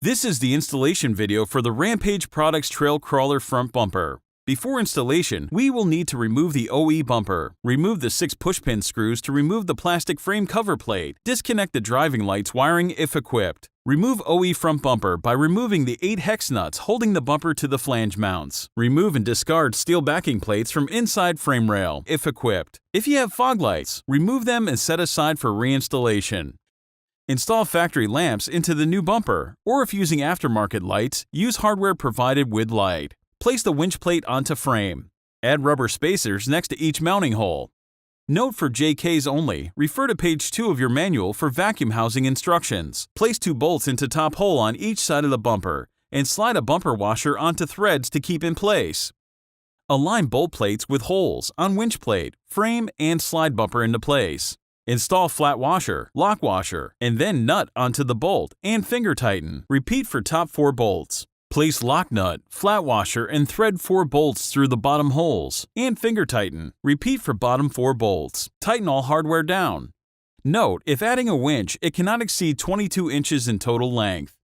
This is the installation video for the Rampage Products Trail Crawler front bumper. Before installation, we will need to remove the OE bumper, remove the 6 pushpin screws to remove the plastic frame cover plate, disconnect the driving lights wiring if equipped. Remove OE front bumper by removing the 8 hex nuts holding the bumper to the flange mounts. Remove and discard steel backing plates from inside frame rail if equipped. If you have fog lights, remove them and set aside for reinstallation. Install factory lamps into the new bumper, or if using aftermarket lights, use hardware provided with light. Place the winch plate onto frame. Add rubber spacers next to each mounting hole. Note for JKs only, refer to page 2 of your manual for vacuum housing instructions. Place 2 bolts into top hole on each side of the bumper, and slide a bumper washer onto threads to keep in place. Align bolt plates with holes on winch plate, frame, and slide bumper into place. Install flat washer, lock washer, and then nut onto the bolt and finger tighten. Repeat for top 4 bolts. Place lock nut, flat washer, and thread 4 bolts through the bottom holes and finger tighten. Repeat for bottom 4 bolts. Tighten all hardware down. Note, if adding a winch, it cannot exceed 22 inches in total length.